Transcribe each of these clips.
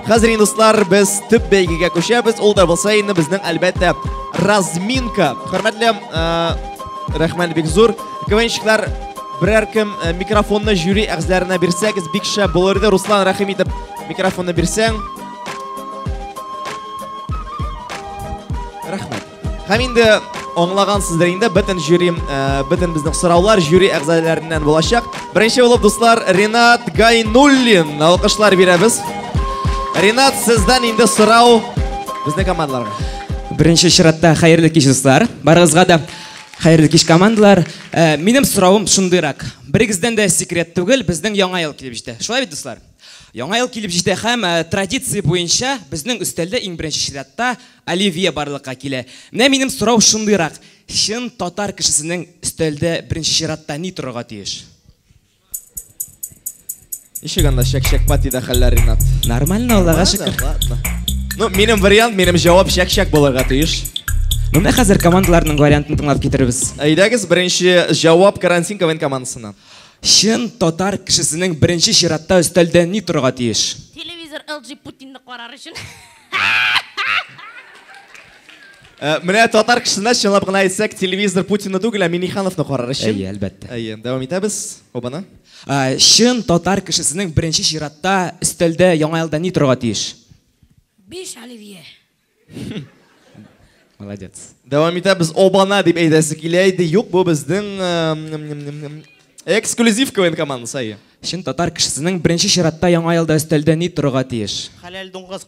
Хәзер достар, без төп бәйгегә күчәбез. Ул да булса инде безнең әлбәттә разминка. Хөрмәтле рәхмәт бик зур. Квенчиклар берәр кем микрофонны жюри әгъзаларына бирсәгез, бик шәп булыр иде. Руслан, рәхим итеп микрофонны бирсәң. Рәхмәт. Һәм инде аңлагансыздыр инде бөтен жюри, бөтен безнең сораулар жюри әгъзаларыннан булачак. Беренче булып дуслар Ринат Гайнуллин. Алкышлар бирәбез. Ринат, сездән инде сорау безнең командаларга. Беренче чиратта хәерле кич дуслар. Барыгызга да хәерле кич командалар. Минем соравым шундыйрак. Берегездән дә секрет түгел, безнең яңа ел килеп җитә. Шулай бит дуслар? Яңа ел килеп җитә һәм традиция буенча безнең өстәлдә иң беренче чиратта оливье барлыкка килә. Менә минем сорау шундыйрак. Чын татар кешесенең өстәлдә беренче чиратта ни торырга тиеш? Ишегәндә шәк-шәк патида хәлләр, Ринат. Нормально, Аллага шөкер. Ну, минем вариант, минем җавап шәк-шәк булырга тиеш. Ну, менә хәзер командаларның вариантын тыңлап китербез. Әйдәгез, беренче җавап карантин КВН командасыннан. Чын татар кешесенең беренче чиратта өстәлдә ни торырга тиеш? Телевизор LG Путинны карар өчен. Менә татар кешесенә чынлап кына әйтсәк, телевизор Путинны түгел, Минихановны карар өчен. Әйе, әлбәттә. Әйе, дәвам итәбез. Обана. Чын татар кешесенең беренче чиратта өстәлдә яңа елда ни торырга тиеш? 5 оливье. Молодец. Дәвам итәбез. Обана дип әйтәсе килә иде. Юк, бу безнең эксклюзив КВН командасы. Әйе. Чын татар кешесенең беренче чиратта яңа елда өстәлдә ни торырга тиеш? Хәләл дуңгыз.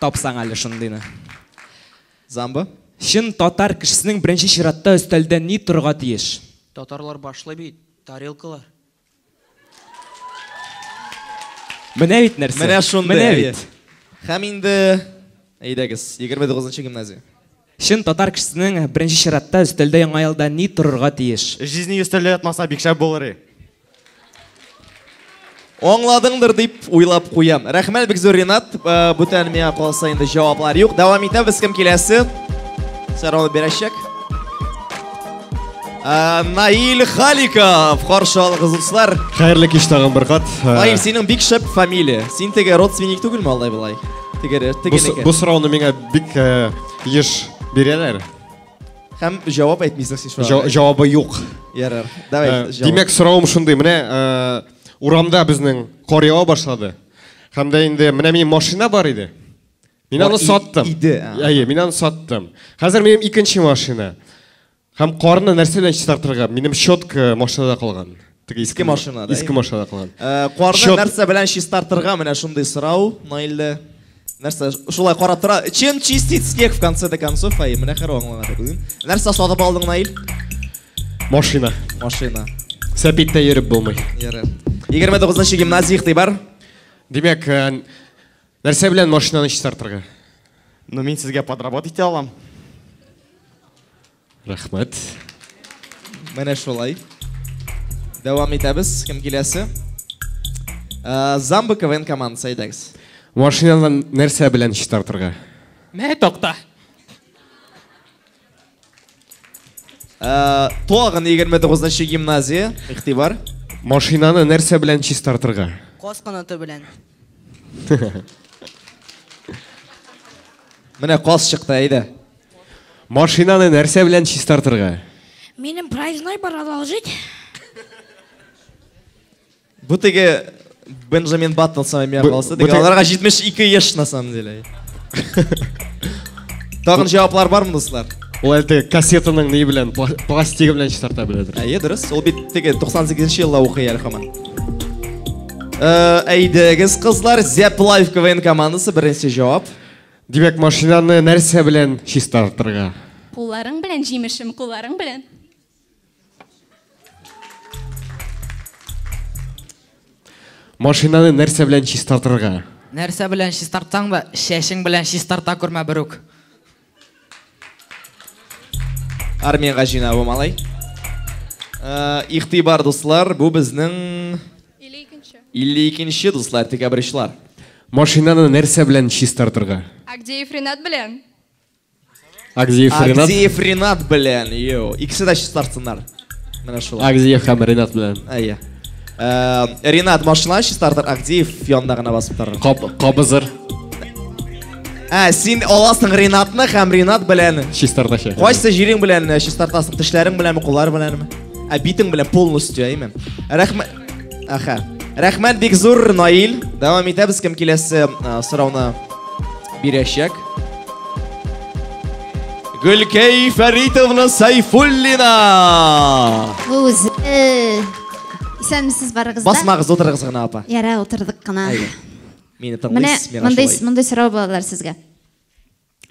Тапсаң әле шундыйны. Замба. Чын татар кешесенең беренче чиратта өстәлдә ни торырга тиеш? Татарлар башлый бит, тарелкалар. Менә бит нәрсә? Менә шунда. Менә бит. Һәм инде әйдәгез, 29-нчы гимназия. Чын татар кешесенең беренче чиратта өстәлдә яңа елда ни торырга тиеш? Жизни өстәлдә ятмаса бик шәп булыр. Аңладыңдыр дип уйлап куям. Рәхмәт бик зур, Ринат. Бүтән миңа калса инде җаваплар юк. Дәвам итәбез, кем киләсе? Сорауны бирәчәк. Наил Халиков. Каршы алыгыз дуслар. Хәерле кич тагын бер кат. Наил, синең бик шәп фамилия. Син теге родственник түгелме алай булай? Бу сорауны миңа бик еш бирәләр. Һәм җавап әйтмисең син шуңа. Җавабы юк. Ярар. Давай. Димәк, сорауым шундый. Менә урамда безнең кар ява башлады. Һәм дә инде менә минем машина бар иде. Мин аны саттым. Әйе, мин аны саттым. Хәзер минем икенче машина. Һәм карны нәрсә белән чистартырга? Минем щетка машинада калган. Теге иске машинада. Иске машинада калган. Карны нәрсә белән чистартырга? Менә шундый сорау. Наилдә нәрсә шулай карап тора. Чем чистить снег в конце до концов? Әйе, менә хәр аңлана бүген. Нәрсә сатып алдың, Наил? Машина. Машина. Сәпиттә йөреп булмый. Ярар. 29-нчы гимназия игътибар. Димәк, нәрсә белән машинаны чистартырга? Ну, мин сезгә подработать итә алам. Рәхмәт. Менә шулай. Дәвам итәбез. Кем киләсе? Замба КВН командасы, әйдәгез. Машинаны нәрсә белән чистартырга? Мә токта. Тагын 29-нчы гимназия игътибар. Машинаны нәрсә белән чистартырга? Кос канаты белән. Менә кас чыкты, әйдә. Машинаны нәрсә белән чистартырга? Минем проездной продолжить. Бу теге Бенджамин Баттон самый миңа калса. Теге аларга 72 яшь на самом деле. Тагын җаваплар бармы, дуслар? Ул әле кассетаның ни белән, пластигы белән чистарта беләдер. Әйе, дөрес. Ул бит теге 98-нчы елда укый әле һаман. Әйдәгез, кызлар, Zep Life КВН командасы беренче җавап. Димәк, машинаны нәрсә белән чистартырга? Кулларың белән җимешем, кулларың белән. Машинаны нәрсә белән чистартырга? Нәрсә белән чистартсаң да, шәшең белән чистарта күрмә берүк. Армияга җыйна бу малай. Игътибар, дуслар, бу безнең 52-нче дуслар, декабрьчлар. Машинаны нәрсә белән чистартырга? Агдеев Ринат белән. Агдеев Ринат белән. Икесе дә чистартсыннар. Менә шулай. Агдеев һәм Ринат белән. Әйе. Ринат машина чистартыр, Агдиев яндагына басып тор. Кабызыр. Син аласың Ринатны һәм Ринат белән Чистарташы. Кайсы җирең белән чистартасың, тешләрең беләнме, куллар беләнме? Битең белән полностью, әйме. Рәхмәт. Аха. Рәхмәт бик зур, Наил. Дәвам итәбез, кем киләсе сорауны бирәчәк. Гөлкәй Фәритовна Сайфуллина. Үз. Исәнмесез барыгызда? Басмагыз, утырыгыз гына, апа. Яра, утырдык кына. Мені Менә тыңлайсыз, мондай сорау балалар сезгә.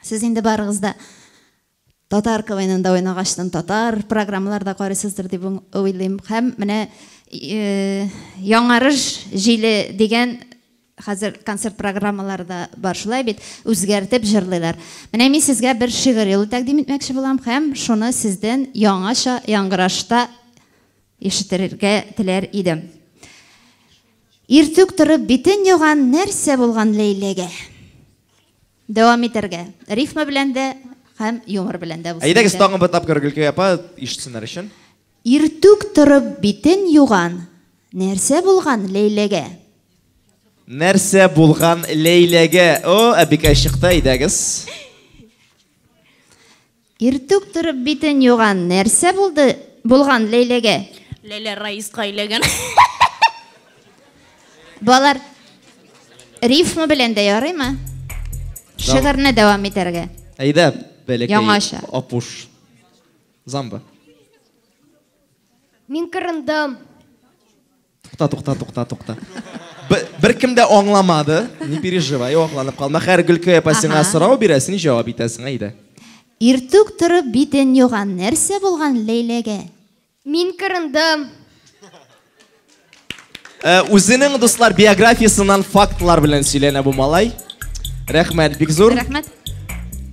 Сез инде барыгызда татар КВНында ойнагаштан татар программаларда карыйсыздыр дип уйлыйм. Һәм менә яңарыш җиле дигән хәзер концерт программаларда бар шулай бит, үзгәртеп җырлыйлар. Менә мин сезгә бер шигырь юлы тәкъдим итмәкче булам һәм шуны сездән яңаша яңгырашта ишетергә теләр идем. Иртүк торып битен юган нәрсә булган Ләйләгә? Дәвам итәргә. Рифма белән дә һәм юмор белән дә булсын. Әйдәгез тагын бер тапкыр Гөлкәй апа ишетсеннәр өчен. Иртүк торып битен юган нәрсә булган Ләйләгә? Нәрсә булган Ләйләгә? О, әбикә чыкты, әйдәгез. Иртүк торып битен юган нәрсә булган Ләйләгә? Ләйлә Раиска әйләгән. Балар рифма белән дә ярыймы? Шигырьне дәвам итәргә. Әйдә, бәләкәй. Яңаша. Апуш. Замба. Мин кырындым. Тукта. Бер кем дә аңламады. Не переживай, аңланып калма. Һәр Гөлкәй апа сиңа сорау бирәсен, җавап итәсең, әйдә. Иртүк торып битен юган нәрсә булган Ләйләгә? Мин кырындым. Үзенең дуслар биографиясыннан фактлар белән сөйләнә бу малай. Рәхмәт бик зур. Рәхмәт.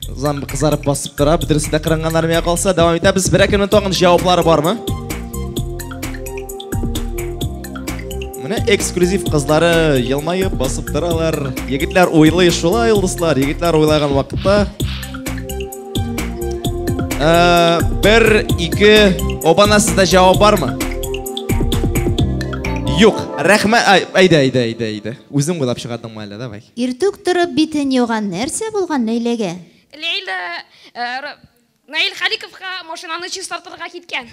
Замбы кызарып басып тора, бөтенесе дә кырынганнар мия калса, дәвам итәбез. Берәкемнең тагын җаваплары бармы? Менә эксклюзив кызлары елмаеп басып торалар. Егетләр уйлый шулай, йолдызлар. Егетләр уйлаган вакытта. Бер, ике, обана сездә җавап бармы? Юк, рәхмәт. Әйдә. Үзең уйлап чыгардыңмы әле, давай. Иртүк торып битен юган нәрсә булган Ләйләгә? Наил Халиковка машинаны чистартырга киткән.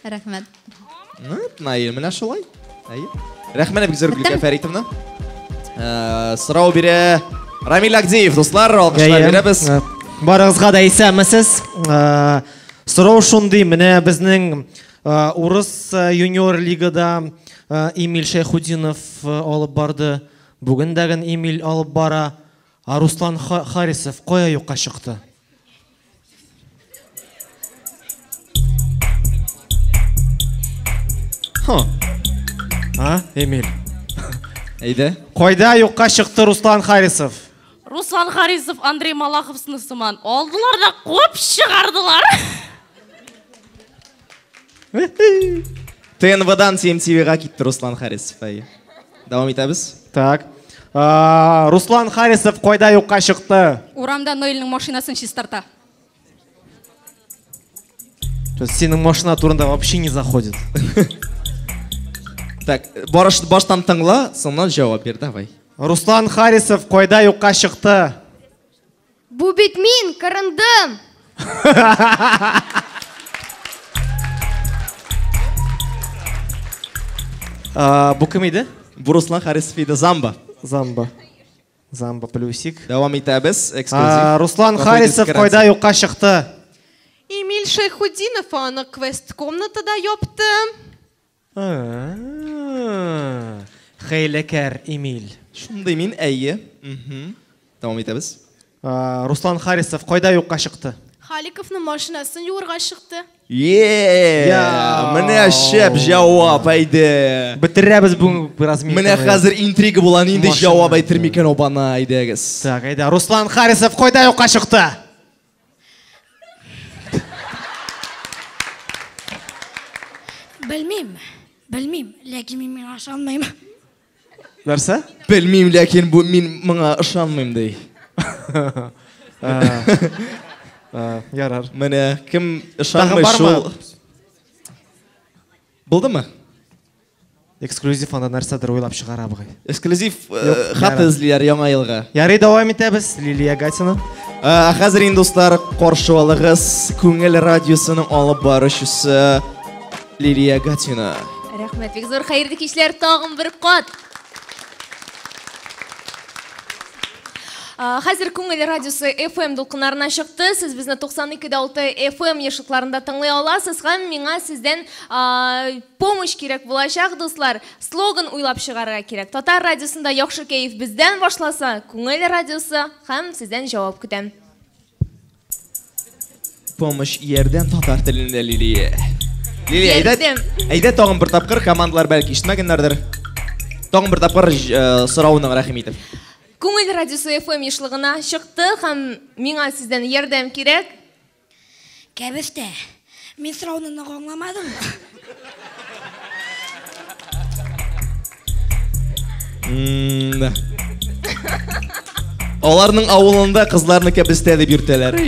Рәхмәт. Наил, менә шулай. Рәхмәт бик зур Гөлкәй Фәритовна. Сорау бирә Рамил Агдиев, дуслар, алкышлар бирәбез. Барыгызга да исәнмесез. Сорау шундый, менә безнең урыс юниор лигада Эмиль Шайхудинов алып барды. Бүген дәген Эмиль алып бара. Руслан Харисов кая юкка чыкты? Эмиль. Әйдә. Кайда юкка чыкты Руслан Харисов? Руслан Харисов Андрей Малаховны сыман алдылар да куып чыгардылар. ТНВ-дан ТМТВ-га китте Руслан Харисов. Дәвам итәбез. Так. Руслан Харисов кайда юкка чыкты? Урамда Нойлның машинасын чистарта. Синең машина турында вообще не заходит. Так, баштан тыңла, соңнан җавап бир, давай. Руслан Харисов кайда юкка чыкты? Бу бит мин кырындым. Бу кем иде? Бу Руслан Харисов иде, Замба. Замба плюсик. Дәвам итәбез, эксклюзив. Руслан Харисов кайда юкка чыкты? Эмиль Шайхудинов аны квест-комнатада япты. Хәйләкәр Эмиль. Шундый мин, әйе. Дәвам итәбез. Руслан Харисов кайда юкка чыкты? Халиковның машинасын юырга чыкты. Менә шәп җавап, әйдә. Бетерәбез бүген бераз мин. Менә хәзер интрига була, инде җавап әйтер микән обана, әйдәгез. Так, әйдә. Руслан Харисов кайда юкка чыкты? Белмим, ләкин мин ышанмыйм. Нәрсә? Белмим, ләкин бу мин моңа ышанмыйм ди. Ярар. Менә кем ышанмый шул. Булдымы? эксклюзив анда нәрсәдер уйлап чыгара бугай. Эксклюзив хат эзлиләр яңа елга. Ярый, давам итәбез. Лилия Гатина. Хәзер инде дуслар, каршы алыгыз Күңел радиосының алып баручысы Лилия Гатина. Рәхмәт, бик зур хәерле кичләр тагын бер кат. Хәзер Күңел радиосы FM дулкыннарына чыкты. Сез безне 92.6 FM яшыкларында тыңлый аласыз һәм миңа сездән помощь кирәк булачак, дуслар. Слоган уйлап чыгарга кирәк. Татар радиосында яхшы кайф бездән башласа, Күңел радиосы һәм сездән җавап көтәм. Помощь ярдәм татар телендә Лилия. Лилия, әйдә тагын бер тапкыр командалар бәлки ишетмәгәннәрдер. Тагын бер тапкыр сорауның рәхим итеп. Күңел радиосы FM яшьлыгына чыкты һәм миңа сездән ярдәм кирәк. Кәбестә, мин сорауны аңламадым. Аларның авылында кызларны кәбестә дип йөртәләр.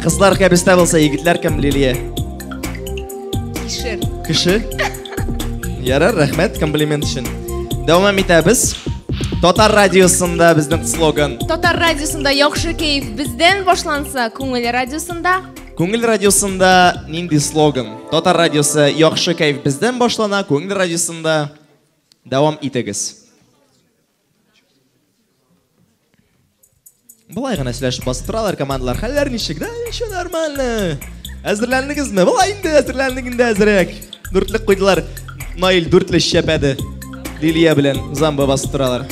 Кызлар кәбестә булса, егетләр кем Лилия? Кеше. Ярар, рәхмәт комплимент өчен. Дәвам итәбез. Татар радиосында безнең слоган. Татар радиосында яхшы кайф бездән башланса, Күңел радиосында. Күңел радиосында нинди слоган? Татар радиосы яхшы кайф бездән башлана, Күңел радиосында дәвам итегез. Булай гына сөйләшеп басып торалар командалар. Хәлләр ничек? Да, ничек нормально. Әзерләндегезме? Булай инде әзерләндек инде әзрәк. Дүртлек куйдылар. Наил дүртле шәпәде. Лилия белән Замба басып торалар.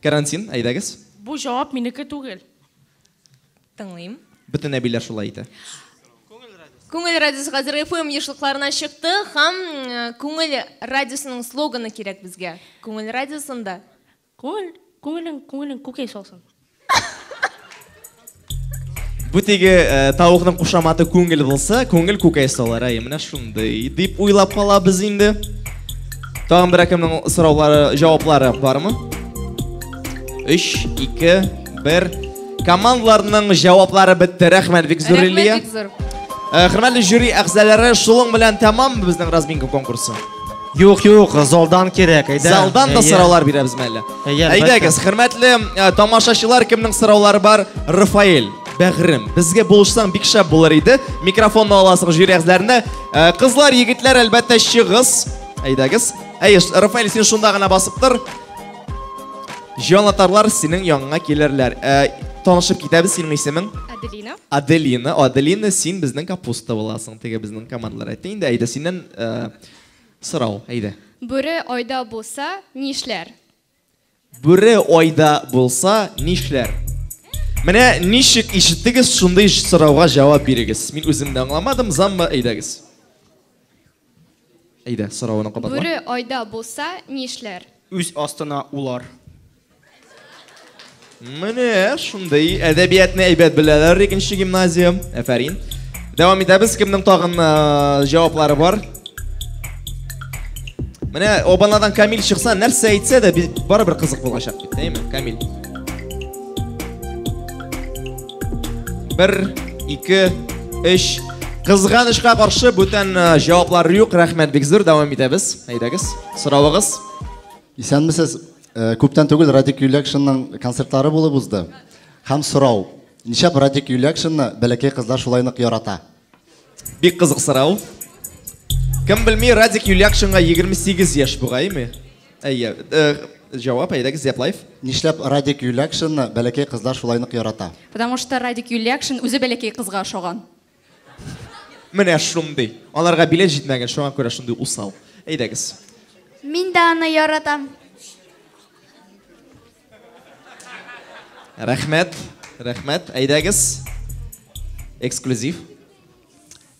Карантин, әйдәгез. Бу җавап минеке түгел. Тыңлыйм. Бөтен әбиләр шулай итә. Күңел радиосы хәзер FM яшьлыкларына чыкты һәм Күңел радиосының слоганы кирәк безгә. Күңел радиосында күңелең күкәй салсын. Бу теге тавыкның кушаматы күңел булса, күңел күкәй салар. Менә шундый дип уйлап калабыз инде. Тагын бер кемнең сораулары, җаваплары бармы? 3, 2, 1. Командаларның җаваплары бетте. Рәхмәт бик зур Лилия. Хөрмәтле жюри әгъзалары, шулың белән тәмам безнең разминка конкурсы. Юк, залдан кирәк. Залдан да сораулар бирәбез мәллә. Әйдәгез, хөрмәтле тамашачылар, кемнең сораулары бар? Рафаэль, Бәгърем, безгә булышсаң бик шәп булыр иде. Микрофонны аласың жюри әгъзаларына. Кызлар, егетләр, әлбәттә чыгыз. Әйдәгез. Рафаэль, син шунда гына басып тор. Җанатарлар синең яныңа килерләр. Танышып китәбез, синең исемең? Аделина. Аделина, син безнең капуста буласың. Теге безнең командалар әйтте инде. Әйдә, синнән сорау, әйдә. Бүре айда булса, нишләр? Бүре айда булса, нишләр? Менә ничек ишеттегез, шундый сорауга җавап бирегез. Мин үзем дә аңламадым, Замба, әйдәгез. Әйдә, сорауны кабатла. Бүре айда булса, нишләр? Үз астына улар. Менә шундый әдәбиятны әйбәт беләләр, икенче гимназия. Афәрин. Дәвам итәбез, кемнең тагын җаваплары бар? Менә Обанадан Камил чыкса, нәрсә әйтсә дә барыбер кызык булачак бит, әйме, Камил? 1, 2, 3. Кызганычка каршы бүтән җаваплар юк. Рәхмәт бик зур. Дәвам итәбез. Әйдәгез. Соравыгыз. Исәнмесез? Күптән түгел Радик Юлякшинның концертлары булып узды. Һәм сорау. Ничә Радик Юлякшинны бәләкәй кызлар шулай нык ярата? Бик кызык сорау. Кем белми, Радик Юлякшинга 28 яшь бугаймы? Әйе. Җавап әйдәгез, Зяплаев. Нишләп Радик Юлякшинны бәләкәй кызлар шулай нык ярата? Потому что Радик Юлякшин үзе бәләкәй кызга ошаган. Менә шундый. Аларга билет җитмәгән, шуңа күрә шундый усал. Әйдәгез. Мин дә аны яратам. Рәхмәт. Әйдәгез. Эксклюзив.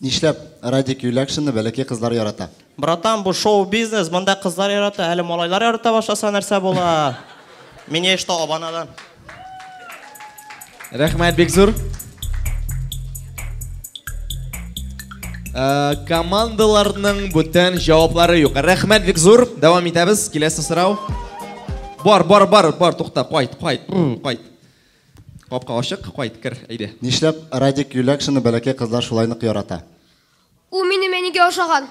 Нишләп Радик Юлякшинны бәләкәй кызлар ярата? Братан, бу шоу-бизнес, монда кызлар ярата, әле малайлар ярата башласа нәрсә була? Мин яшьтә Обанадан. Рәхмәт бик зур. Командаларның бүтән җаваплары юк. Рәхмәт бик зур. Дәвам итәбез. Киләсе сорау. Бар, тукта, кайт. Капка ачык, кайт, кер, әйдә. Нишләп Радик Юлякшинны бәләкәй кызлар шулай нык ярата? У мине мәнигә ошаган.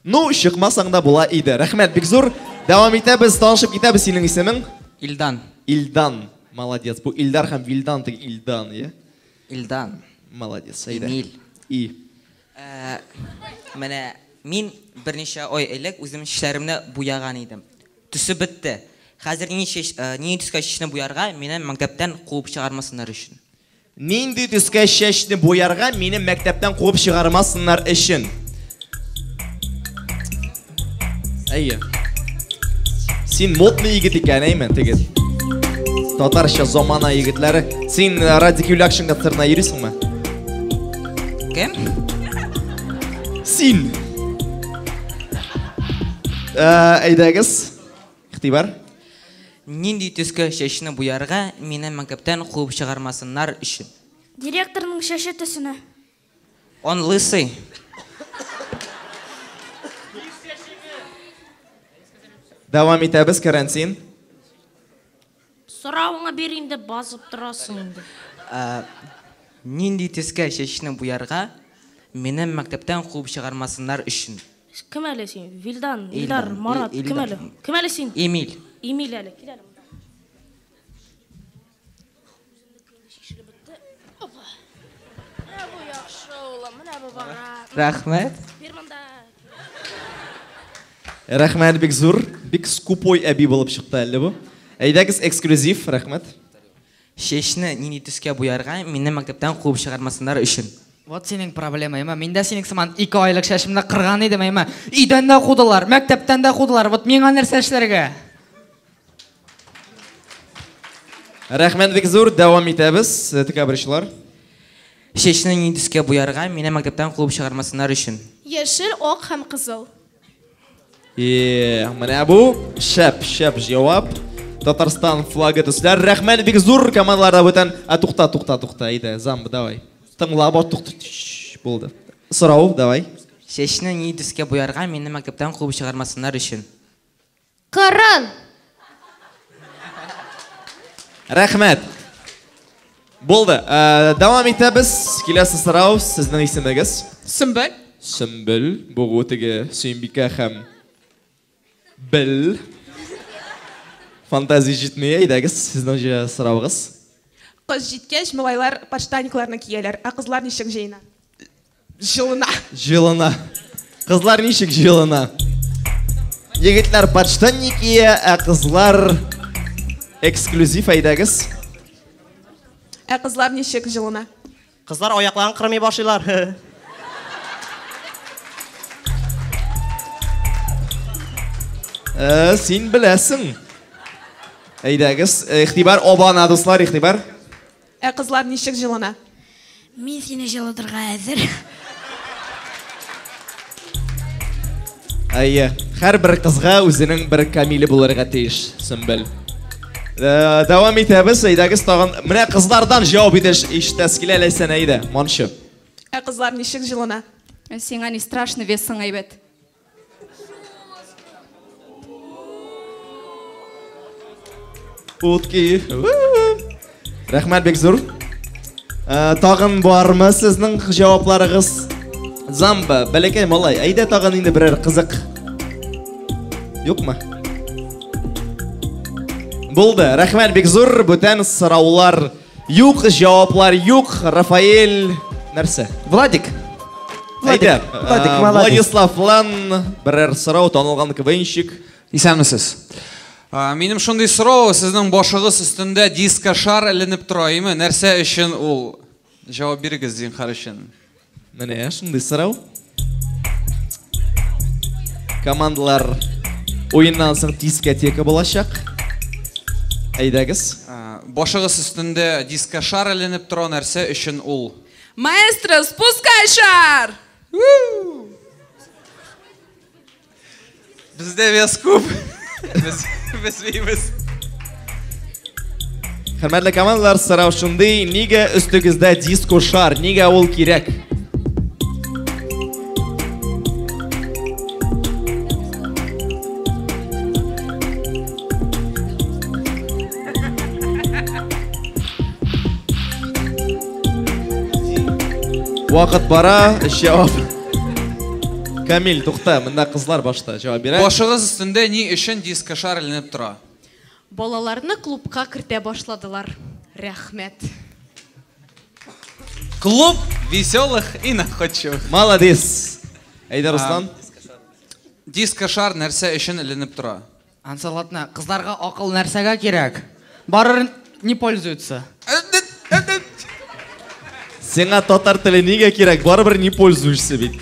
Ну, шықмасаң да була иде. Рәхмәт, бик зур. Дәвам итәбез, танышып китәбез. Синең исемең? Илдан. Илдан. Молодец. Бу Илдар һәм Вилдан теге Илдан, я? Илдан. Молодец. Эмил. И. Менә мин берничә ай элек үзем чәчләремне буяган идем. Төсе бетте. Хәзер ни төскә чәчне буярга мине мәктәптән куып чыгармасыннар өчен. Нинди төскә чәчне буярга мине мәктәптән куып чыгармасыннар өчен. Әйе. Син модный егет икән, әймен, теге. Татарча замана егетләре. Син радикулякшн концертына йөрисеңме? Кем? Син. Әйдәгез. Ихтибар. Нинди төскә чәчне буярга мине мәктәптән куып чыгармасыннар өчен. Директорның шәше төсенә. Он лысый. Дәвам итәбез, карантин. Сорауыңа бер инде басып торасың инде. Нинди төскә чәчне буярга мине мәктәптән куып чыгармасыннар өчен. Кем әле син? Вилдан, Илдар, Марат, кем әле? Кем әле син? Эмил. Эмил әле, кил әле. Рәхмәт. Рәхмәт, бик зур. Бик скупой әби булып чыкты әле бу. Әйдәгез, эксклюзив, рәхмәт. Чәчне нинди төскә буярга мине мәктәптән куып чыгармасыннар өчен. Вот синең проблема, Мин дә синең сыман 2 айлык шәшемне кырган идем, Өйдән дә кудылар, мәктәптән дә кудылар. Вот миңа нәрсә эшләргә? Рәхмәт, бик зур. Дәвам итәбез, тәкәбберчеләр. Чәчне нинди төскә буярга мине мәктәптән куып чыгармасыннар өчен. Яшел, ак һәм кызыл. Менә бу шәп җавап. Татарстан флагы төсләр. Рәхмәт, бик зур. Командаларда бүтән. Туктта, әйдә, замбы, давай. Тыңлап отты. Булды. Сорау, давай. Чәчне нинди төскә буярга мине мәктәптән куып чыгармасыннар өчен. Кырын. Рәхмәт. Булды. Дәвам итәбез. Киләсе сорау, сезнең исемегез? Сөмбел. Сөмбел. Бу теге Сөембикә һәм Бел. Фантазия җитмәй, әйдәгез, сезнең сораугыз. Кыз җиткәч, малайлар подштанникларны кияләр, кызлар ничек җыена? Җылына. Кызлар ничек җылына? Егетләр подштанник кия, кызлар эксклюзив, әйдәгез. Кызлар ничек җылына? Кызлар аякларын кырмый башлыйлар. Син беләсең. Әйдәгез, ихтибар, обана дуслар, ихтибар. Кызлар ничек җылына? Мин сине җылытырга әзер. Әйе, һәрбер кызга үзенең бер камиле булырга тиеш, Сөмбел. Дәвам итәбез, әйдәгез, тагын менә кызлардан җавап ишетәс килә ләсән әйдә, манчы. Кызлар ничек җылына? Сиңа не страшно, весың әйбәт. Утки. Рәхмәт, бик зур. Тагын бармы сезнең җавапларыгыз? Замба, бәләкәй малай, әйдә тагын инде берәр кызык. Юкмы? Булды. Рәхмәт, бик зур. Бүтән сораулар юк, җаваплар юк. Рафаэль, нәрсә? Владик. Әйдә. Владик, молодец. Владислав Лан, берәр сорау, танылган КВНщик. Исәнмесез? Минем шундый сорау, сезнең башыгыз өстендә диско шар эленеп тора, нәрсә өчен ул? Җавап бирегез, зинһар өчен. Менә шундый сорау. Командалар ойыннан соң дискотека булачак. Әйдәгез. Башыгыз өстендә диско шар эленеп тора, нәрсә өчен ул? Маэстро, спускай шар! Бездә вес күп. Без бейбез. Хөрмәтле командалар, сорау шундый, нигә өстегездә диско шар, нигә ул кирәк? Вакыт бара, җавап. Kamil, to'xta, bunda qizlar boshda javob beradi. Башыгыз өстендә ни өчен диско шар эленеп тора? Балаларны клубка кертә башладылар. Рәхмәт. Клуб веселых и находчивых. Молодец. Әйдә, Руслан. Диско шар нәрсә өчен эленеп тора? Ансалатна, кызларга акыл нәрсәгә кирәк? Барыр не пользуются. Сеңа татар теле нигә кирәк? Барыбер не пользуешься бит.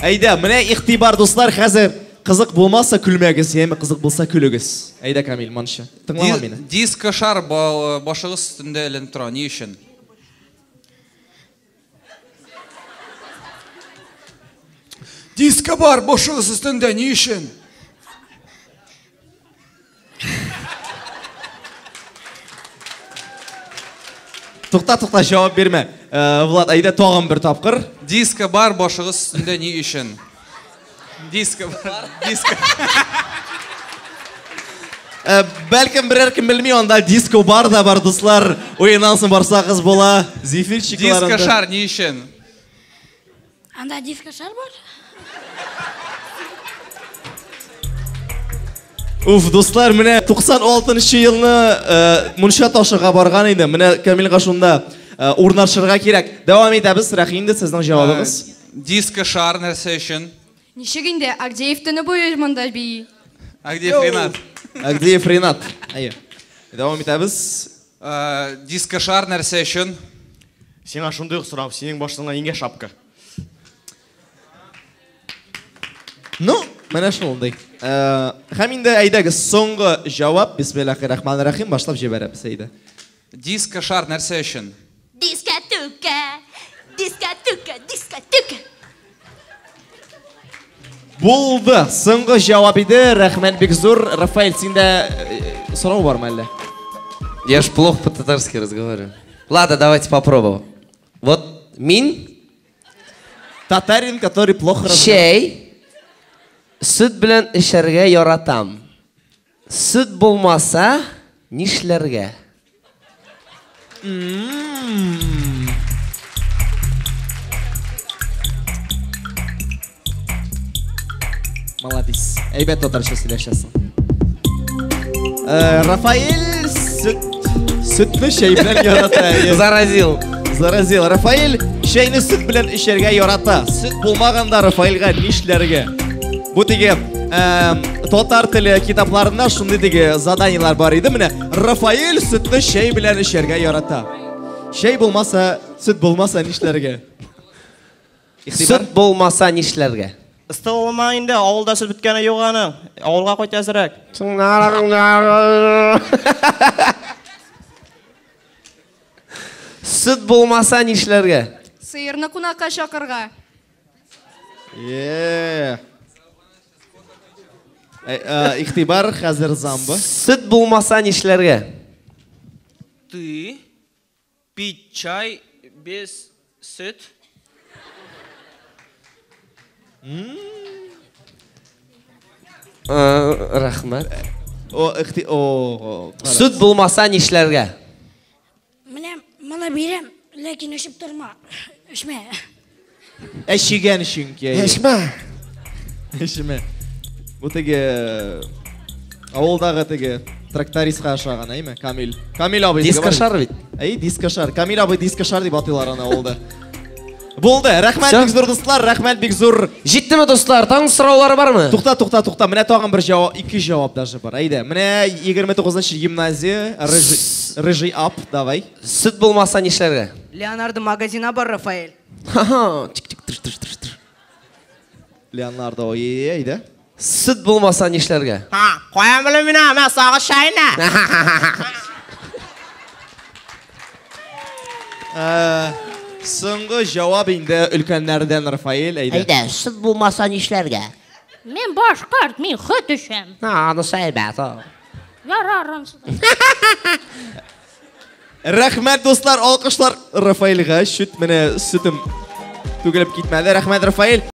Әйдә, менә игътибар дуслар, хәзер кызык булмаса күлмәгез, яме кызык булса күлегез. Әйдә, Камил, манча. Тыңлама мине. Диско шар башыгыз өстендә эленеп тора, ни өчен? Диско бар башыгыз өстендә, ни өчен? Туқта, жауап берме. Влад, әйдә тагын бер тапкыр. Диско бар башыгыз өстендә, ни өчен? Диско бар. Диско. Бәлкем берәр кем белми, анда диско бар да бар, дуслар. Уеннан соң барсагыз була. Зефирчикларында. Диско шар ни өчен? Анда диско шар бар? Уф, дуслар, менә 96-нчы елны Мунша ташыга барган иде. Менә Камилга шунда урнашырга кирәк. Дәвам итәбез, рәхим инде сезнең җавабыгыз. Диско шар нәрсә өчен? Ничек инде Агдеев төне буе монда бии? Агдеев Ренат. Агдеев Ренат. Әйе. Дәвам итәбез. Диско шар нәрсә өчен? Сиңа шундый сорау, синең башыңа иңгә шапка. Ну, менә шундый. Һәм инде әйдәгез, соңгы җавап. Бисмиллаһир-рахманир-рахим, башлап җибәрәбез әйдә. Диско шар нәрсә өчен? Дискотека, дискотека, дискотека. Булды. Соңгы җавап иде. Рәхмәт бик зур. Рафаэль, синдә сорау бармы әллә? Я ж плохо по-татарски разговариваю. Ладно, давайте попробуем. Вот мин татарин, который плохо разговаривает. Süt белән эчәргә яратам. Süt булмаса, нишләргә? Молодец. Әйбәт татарча сөйләшәсең. Рафаэль сөтне чәй белән ярата. Заразил. Рафаэль чәйне сөт белән эчәргә ярата. Сөт булмаганда Рафаэльгә нишләргә? Бу теге татар теле китапларында шундый теге заданиялар бар иде. Менә Рафаэль сөтне чәй белән эчәргә ярата. Чәй булмаса, сөт булмаса нишләргә? Сөт булмаса нишләргә? Ыстылма инде, авылда сөт биткәне юк аның. Авылга кайт әзрәк. Сөт булмаса нишләргә? Сыерны кунакка чакырга. Игътибар хәзер замбы. Сөт булмаса нишләргә? Ты пить чай без süt. Рәхмәт. Сөт булмаса нишләргә? Менә моны бирәм, ләкин эчеп торма. Эчмә. Эчегән чөнки. Эчмә. Бу теге авылдагы теге трактористка ашаган, әйме, Камил. Камил абый. Диско шар бит. Диско шар. Камил абый диско шар дип атыйлар аны авылда. Булды. Рәхмәт бик зур дуслар, рәхмәт бик зур. Җиттеме дуслар? Тагын сораулары бармы? Туқта. Менә тагын бер җавап, ике җавап даже бар. Әйдә. Менә 29-нчы гимназия, Рыжий ап, давай. Сөт булмаса нишләргә? Леонардо магазина бар, Рафаэль. Леонардо, әйдә. Сөт булмаса нишләргә? Каян белем мин, мен сагыз чайны. Соңгы җавап инде өлкәннәрдән Рафаэль, әйдә. Әйдә, сөт булмаса нишләргә? Мен башкарт, мен хот эчәм. Анысы әйбәт. Ярар анысы. Рәхмәт дуслар, алкышлар Рафаэльгә. Шүт менә сөтем түгелеп китмәде. Рәхмәт Рафаэль.